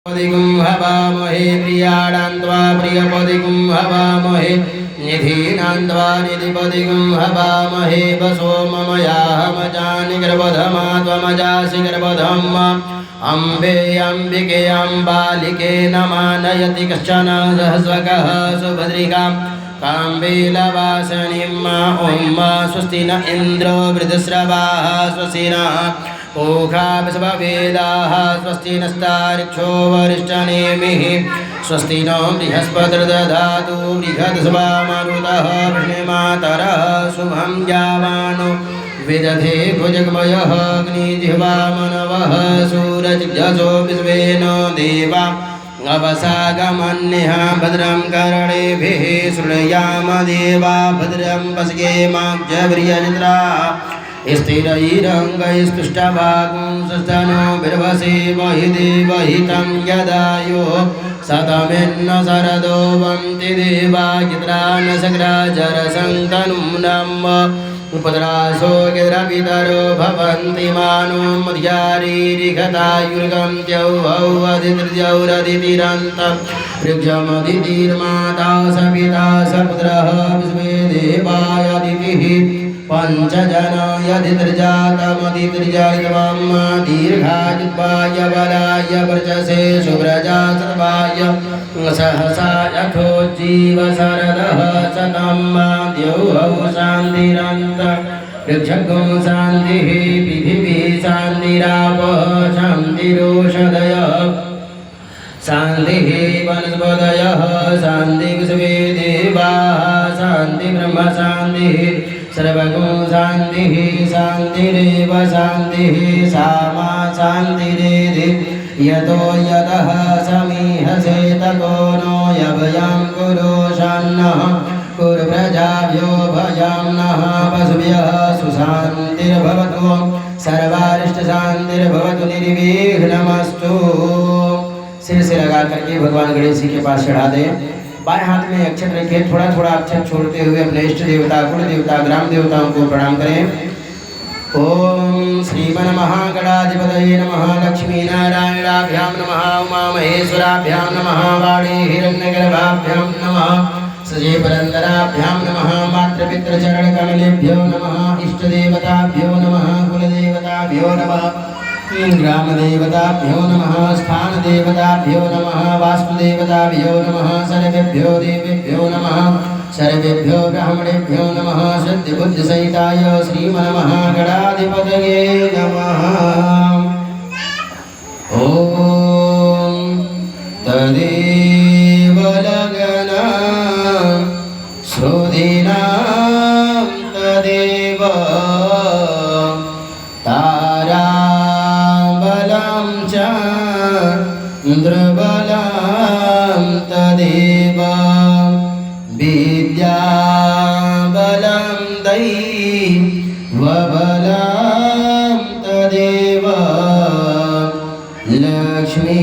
पदिगुं हवामहे प्रियाणान्त्वा प्रियपदिगुं हवामहे निधीनान्त्वा निधिपदिगुं हवामहे वसो मम याहमजानि गर्भधमा त्वमजासि गर्भधम् अम्बे अम्बिके अम्बालिके नमानयति कश्चन सहस्वकः सुभद्रिकाम् काम्बीलवासनिं ॐ स्वस्ति न इन्द्रो वृद्धश्रवाः स्वस्ति नः पूषा विश्ववेदाः स्वस्ति नस्तार्क्ष्यो वरिष्ठनेमिः स्वस्ति नो बृहस्पतिर्दधातु बृहद्स्वामरुतः वृष्णिमातरः शुभं जावानो विदधे भुजगमयः अग्निजिह्वामनवः सूरजो विश्वेनो देवा अवसागमन्यः भद्रं कर्णेभिः शृणुयाम देवा भद्रं पश्येमाब्जप्रियजत्रा स्थिरैरङ्गैस्तुष्टभागुंसस्तनो बिर्वसे वहि देवहितं यदायो शतमेन्न शरदो वन्ति देवा यत्रा न सग्राजरसन्तनुं नम उपद्रासो गिरपितरो भवन्ति मानो मध्यारीरिघतायुर्गं द्यौरदितिरन्तं वृक्षमदितिर्माता सपिता सपुत्रः विश्वे देवायदितिः पंचजन यदिर्जातमदिर्जायित्वं दीर्घायुत्वाय बलाय वर्चसे शुभ्रजा सर्वाय सहसा यथोज्जीव शरदः शतं द्यौः शान्तिरन्त वृक्षगुं शान्तिः पृथिवी शान्तिरापः शान्तिरोषधयः शान्तिः वनस्पतयः शान्ति विश्वे देवाः शान्ति ब्रह्म शान्तिः सर्वगुं शान्तिः शान्तिरेव शान्तिः सामा शान्तिरेधि यतो यतः समीहसे तको नो यभयं कुरु शन्नः कुरु प्रजाभ्यो भयं नः पशुभ्यः सुशान्तिर्भवतु सर्वारिष्टशान्तिर्भवतु निर्विघ्नमस्तु। सिर से लगा करके भगवान गणेश जी के पास चढ़ा दें। बाएं हाथ में अक्षत रखिए, थोड़ा थोड़ा अक्षत छोड़ते हुए अपने इष्ट देवता कुल देवता ग्राम देवताओं को प्रणाम करें। ओम श्रीमन्महागणाधिपतये नमः, लक्ष्मी नारायणाभ्यां नमः, उमा महेश्वराभ्यां नमः, वाणी हिरण्यगर्भाभ्यां नमः, सजे पुरंदराभ्यां नमः, मातृपितृचरणकमलेभ्यो नमः, इष्टदेवताभ्यो नमः, कुलदेवताभ्यो नमः, ग्राम देवताभ्यो नमः, स्थान देवताभ्यो नमः, वास्तुदेवताभ्यो नमः, सर्वेभ्यो देवेभ्यो नमः, सर्वेभ्यो ब्राह्मणेभ्यो नमः, सिद्धिबुद्धिसहिताय श्रीमन्महागणाधिपतये नमः। ओम तदेव लगनं श्रुतीनां तदेव ताराबलं च इन्द्रबलं तदेव विद्याबलं दैवबलं तदेव लक्ष्मी